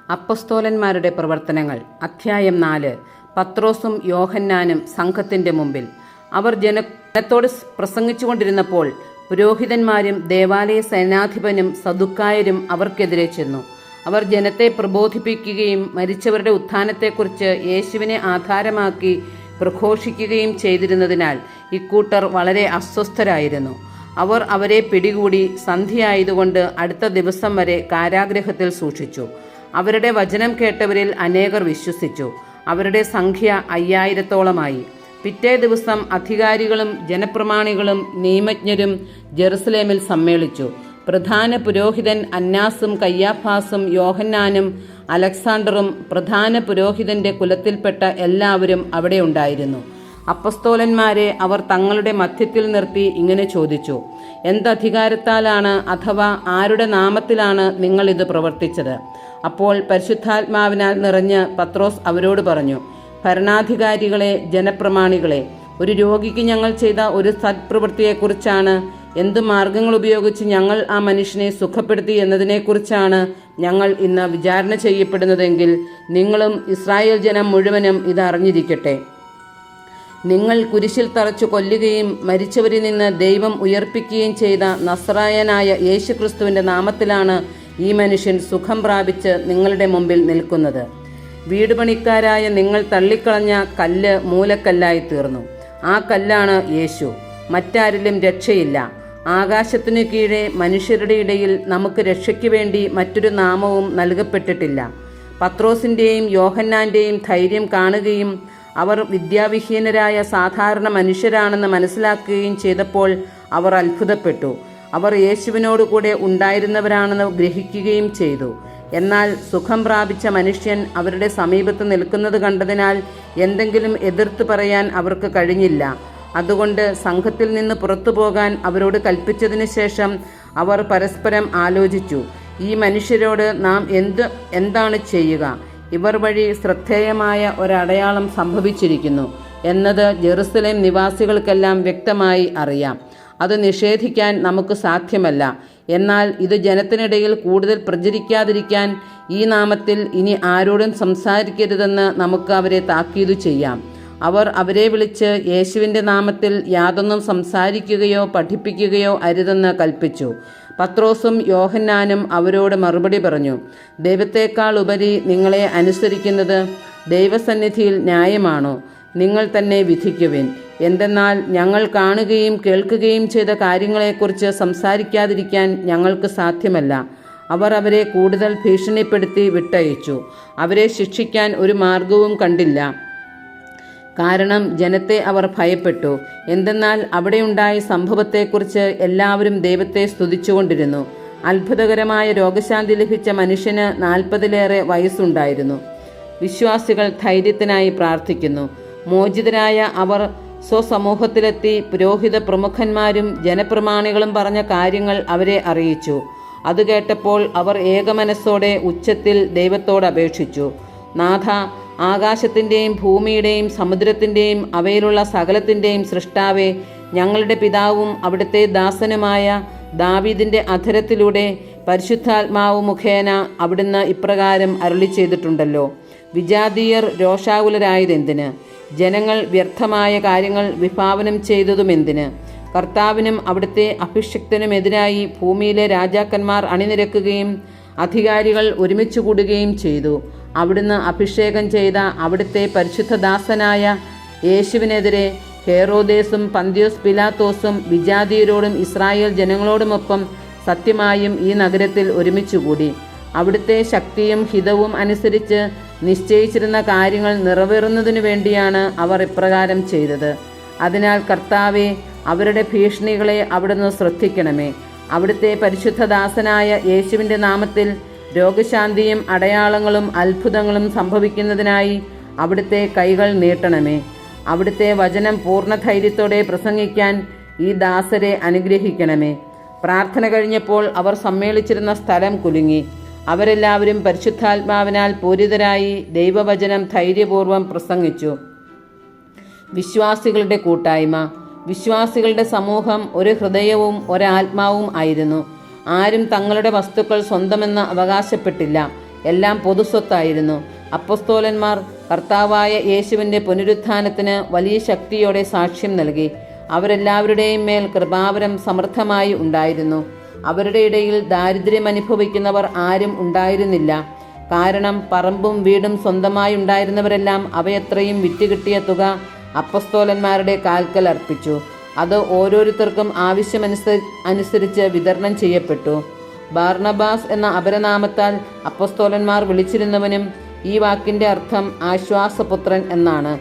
അപ്പസ്തോലന്മാരുടെ പ്രവർത്തനങ്ങൾ അധ്യായം 4. പത്രോസും യോഹന്നാനും സംഘത്തിന്റെ മുമ്പിൽ. അവർ ജനത്തോട് പ്രസംഗിച്ചുകൊണ്ടിരുന്നപ്പോൾ പുരോഹിതന്മാരും ദേവാലയ സേനാധിപനും സദുക്കായരും അവർക്കെതിരെ ചെന്നു. അവർ ജനത്തെ പ്രബോധിപ്പിക്കുകയും മരിച്ചവരുടെ ഉത്ഥാനത്തെക്കുറിച്ച് യേശുവിനെ ആധാരമാക്കി പ്രഘോഷിക്കുകയും ചെയ്തിരുന്നതിനാൽ ഇക്കൂട്ടർ വളരെ അസ്വസ്ഥരായിരുന്നു. അവർ അവരെ പിടികൂടി സന്ധ്യയായതുകൊണ്ട് അടുത്ത ദിവസം വരെ കാരാഗൃഹത്തിൽ സൂക്ഷിച്ചു. അവരുടെ വചനം കേട്ടവരിൽ അനേകർ വിശ്വസിച്ചു. അവരുടെ സംഖ്യ 5000-ഓളമായി. പിറ്റേ ദിവസം അധികാരികളും ജനപ്രമാണികളും നിയമജ്ഞരും ജെറുസലേമിൽ സമ്മേളിച്ചു. പ്രധാന പുരോഹിതൻ അന്നാസും കയ്യാഫാസും യോഹന്നാനും അലക്സാണ്ടറും പ്രധാന പുരോഹിതന്റെ കുലത്തിൽപ്പെട്ട എല്ലാവരും അവിടെ ഉണ്ടായിരുന്നു. അപ്പസ്തോലന്മാരെ അവർ തങ്ങളുടെ മധ്യത്തിൽ നിർത്തി ഇങ്ങനെ ചോദിച്ചു: എന്തധികാരത്താലാണ് അഥവാ ആരുടെ നാമത്തിലാണ് നിങ്ങൾ ഇത് പ്രവർത്തിച്ചത്? അപ്പോൾ പരിശുദ്ധാത്മാവിനാൽ നിറഞ്ഞ് പത്രോസ് അവരോട് പറഞ്ഞു: ഭരണാധികാരികളെ, ജനപ്രമാണികളെ, ഒരു രോഗിക്ക് ഞങ്ങൾ ചെയ്ത ഒരു സത്പ്രവൃത്തിയെക്കുറിച്ചാണ്, എന്തു മാർഗങ്ങൾ ഉപയോഗിച്ച് ഞങ്ങൾ ആ മനുഷ്യനെ സുഖപ്പെടുത്തി എന്നതിനെക്കുറിച്ചാണ് ഞങ്ങൾ ഇന്ന് വിചാരണ ചെയ്യപ്പെടുന്നതെങ്കിൽ നിങ്ങളും ഇസ്രായേൽ ജനം മുഴുവനും ഇത് അറിഞ്ഞിരിക്കട്ടെ. നിങ്ങൾ കുരിശിൽ തറച്ചു കൊല്ലുകയും മരിച്ചവരിൽ നിന്ന് ദൈവം ഉയർപ്പിക്കുകയും ചെയ്ത നസ്രായനായ യേശുക്രിസ്തുവിൻ്റെ നാമത്തിലാണ് ഈ മനുഷ്യൻ സുഖം പ്രാപിച്ച് നിങ്ങളുടെ മുമ്പിൽ നിൽക്കുന്നത്. വീടുപണിക്കാരായ നിങ്ങൾ തള്ളിക്കളഞ്ഞ കല്ല് മൂലക്കല്ലായി തീർന്നു. ആ കല്ലാണ് യേശു. മറ്റാരിലും രക്ഷയില്ല. ആകാശത്തിനു കീഴെ മനുഷ്യരുടെ ഇടയിൽ നമുക്ക് രക്ഷയ്ക്ക് വേണ്ടി മറ്റൊരു നാമവും നൽകപ്പെട്ടിട്ടില്ല. പത്രോസിൻ്റെയും യോഹന്നാൻ്റെയും ധൈര്യം കാണുകയും അവർ വിദ്യാവിഹീനരായ സാധാരണ മനുഷ്യരാണെന്ന് മനസ്സിലാക്കുകയും ചെയ്തപ്പോൾ അവർ അത്ഭുതപ്പെട്ടു. അവർ യേശുവിനോടുകൂടെ ഉണ്ടായിരുന്നവരാണെന്ന് ഗ്രഹിക്കുകയും ചെയ്തു. എന്നാൽ സുഖം പ്രാപിച്ച മനുഷ്യൻ അവരുടെ സമീപത്ത് നിൽക്കുന്നത് കണ്ടതിനാൽ എന്തെങ്കിലും എതിർത്ത് പറയാൻ അവർക്ക് കഴിഞ്ഞില്ല. അതുകൊണ്ട് സംഘത്തിൽ നിന്ന് പുറത്തു പോകാൻ അവരോട് കൽപ്പിച്ചതിന് ശേഷം അവർ പരസ്പരം ആലോചിച്ചു: ഈ മനുഷ്യരോട് നാം എന്താണ് ചെയ്യുക? ഇവർ വഴി ശ്രദ്ധേയമായ ഒരടയാളം സംഭവിച്ചിരിക്കുന്നു എന്നത് ജെറുസലേം നിവാസികൾക്കെല്ലാം വ്യക്തമായി അറിയാം. അത് നിഷേധിക്കാൻ നമുക്ക് സാധ്യമല്ല. എന്നാൽ ഇത് ജനത്തിനിടയിൽ കൂടുതൽ പ്രചരിക്കാതിരിക്കാൻ ഈ നാമത്തിൽ ഇനി ആരോടും സംസാരിക്കരുതെന്ന് നമുക്ക് അവരെ താക്കീതു ചെയ്യാം. അവർ അവരെ വിളിച്ച് യേശുവിൻ്റെ നാമത്തിൽ യാതൊന്നും സംസാരിക്കുകയോ പഠിപ്പിക്കുകയോ അരുതെന്ന് കൽപ്പിച്ചു. പത്രോസും യോഹന്നാനും അവരോട് മറുപടി പറഞ്ഞു: ദൈവത്തേക്കാൾ ഉപരി നിങ്ങളെ അനുസരിക്കുന്നത് ദൈവസന്നിധിയിൽ ന്യായമാണോ? നിങ്ങൾ തന്നെ വിധിക്കുവിൻ. എന്തെന്നാൽ ഞങ്ങൾ കാണുകയും കേൾക്കുകയും ചെയ്ത കാര്യങ്ങളെക്കുറിച്ച് സംസാരിക്കാതിരിക്കാൻ ഞങ്ങൾക്ക് സാധ്യമല്ല. അവർ അവരെ കൂടുതൽ ഭീഷണിപ്പെടുത്തി വിട്ടയച്ചു. അവരെ ശിക്ഷിക്കാൻ ഒരു മാർഗവും കണ്ടില്ല. കാരണം ജനത്തെ അവർ ഭയപ്പെട്ടു. എന്തെന്നാൽ അവിടെയുണ്ടായ സംഭവത്തെക്കുറിച്ച് എല്ലാവരും ദൈവത്തെ സ്തുതിച്ചുകൊണ്ടിരുന്നു. അത്ഭുതകരമായ രോഗശാന്തി ലഭിച്ച മനുഷ്യന് 40-ലേറെ വയസ്സുണ്ടായിരുന്നു. വിശ്വാസികൾ ധൈര്യത്തിനായി പ്രാർത്ഥിക്കുന്നു. മോചിതരായ അവർ സ്വസമൂഹത്തിലെത്തി പുരോഹിത പ്രമുഖന്മാരും ജനപ്രമാണികളും പറഞ്ഞ കാര്യങ്ങൾ അവരെ അറിയിച്ചു. അത് കേട്ടപ്പോൾ അവർ ഏകമനസ്സോടെ ഉച്ചത്തിൽ ദൈവത്തോട് അപേക്ഷിച്ചു: നാഥ, ആകാശത്തിൻ്റെയും ഭൂമിയുടെയും സമുദ്രത്തിൻ്റെയും അവയിലുള്ള സകലത്തിൻ്റെയും സൃഷ്ടാവേ, ഞങ്ങളുടെ പിതാവും അവിടുത്തെ ദാസനുമായ ദാവീദിൻ്റെ അധരത്തിലൂടെ പരിശുദ്ധാത്മാവ് മുഖേന അവിടുന്ന് ഇപ്രകാരം അരുളി ചെയ്തിട്ടുണ്ടല്ലോ: വിജാതീയർ രോഷാകുലരായതെന്തിന്? ജനങ്ങൾ വ്യർത്ഥമായ കാര്യങ്ങൾ വിഭാവനം ചെയ്തതുമെന്തിന്? കർത്താവിനും അവിടുത്തെ അഭിഷിക്തനുമെതിരായി ഭൂമിയിലെ രാജാക്കന്മാർ അണിനിരക്കുകയും അധികാരികൾ ഒരുമിച്ച് കൂടുകയും ചെയ്തു. അവിടുന്ന് അഭിഷേകം ചെയ്ത അവിടുത്തെ പരിശുദ്ധദാസനായ യേശുവിനെതിരെ ഹെരോദേസും പന്തിയോസ് പിലാത്തോസും വിജാതീയരോടും ഇസ്രായേൽ ജനങ്ങളോടുമൊപ്പം സത്യമായും ഈ നഗരത്തിൽ ഒരുമിച്ചുകൂടി. അവിടുത്തെ ശക്തിയും ഹിതവും അനുസരിച്ച് നിശ്ചയിച്ചിരുന്ന കാര്യങ്ങൾ നിറവേറുന്നതിനു വേണ്ടിയാണ് അവർ ഇപ്രകാരം ചെയ്തത്. അതിനാൽ കർത്താവെ, അവരുടെ ഭീഷണികളെ അവിടുന്ന് ശ്രദ്ധിക്കണമേ. അവിടുത്തെ പരിശുദ്ധദാസനായ യേശുവിൻ്റെ നാമത്തിൽ രോഗശാന്തിയും അടയാളങ്ങളും അത്ഭുതങ്ങളും സംഭവിക്കുന്നതിനായി അവിടുത്തെ കൈകൾ നീട്ടണമേ. അവിടുത്തെ വചനം പൂർണ്ണ ധൈര്യത്തോടെ പ്രസംഗിക്കാൻ ഈ ദാസരെ അനുഗ്രഹിക്കണമേ. പ്രാർത്ഥന കഴിഞ്ഞപ്പോൾ അവർ സമ്മേളിച്ചിരുന്ന സ്ഥലം കുലുങ്ങി. അവരെല്ലാവരും പരിശുദ്ധാത്മാവിനാൽ പൂരിതരായി ദൈവവചനം ധൈര്യപൂർവ്വം പ്രസംഗിച്ചു. വിശ്വാസികളുടെ കൂട്ടായ്മ. വിശ്വാസികളുടെ സമൂഹം ഒരു ഹൃദയവും ഒരാത്മാവും ആയിരുന്നു. ആരും തങ്ങളുടെ വസ്തുക്കൾ സ്വന്തമെന്ന് അവകാശപ്പെട്ടില്ല. എല്ലാം പൊതുസ്വത്തായിരുന്നു. അപ്പസ്തോലന്മാർ കർത്താവായ യേശുവിൻ്റെ പുനരുത്ഥാനത്തിന് വലിയ ശക്തിയോടെ സാക്ഷ്യം നൽകി. അവരെല്ലാവരുടെയും മേൽ കൃപാവരം സമൃദ്ധമായി ഉണ്ടായിരുന്നു. അവരുടെ ഇടയിൽ ദാരിദ്ര്യം അനുഭവിക്കുന്നവർ ആരും ഉണ്ടായിരുന്നില്ല. കാരണം പറമ്പും വീടും സ്വന്തമായി ഉണ്ടായിരുന്നവരെല്ലാം അവയത്രയും വിറ്റുകിട്ടിയ തുക അപ്പസ്തോലന്മാരുടെ കാൽക്കൽ അർപ്പിച്ചു. അത് ഓരോരുത്തർക്കും ആവശ്യമനുസരിച്ച് വിതരണം ചെയ്യപ്പെട്ടു. ബാർണബാസ് എന്ന അപരനാമത്താൽ അപ്പസ്തോലന്മാർ വിളിച്ചിരുന്നവനും ഈ വാക്കിൻ്റെ അർത്ഥം ആശ്വാസപുത്രൻ എന്നാണ്.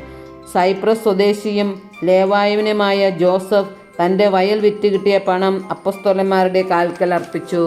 സൈപ്രസ് സ്വദേശിയും ലേവായവനുമായ ജോസഫ് തൻ്റെ വയൽ വിറ്റ് കിട്ടിയ പണം അപ്പസ്തോലന്മാരുടെ കാൽക്കൽ അർപ്പിച്ചു.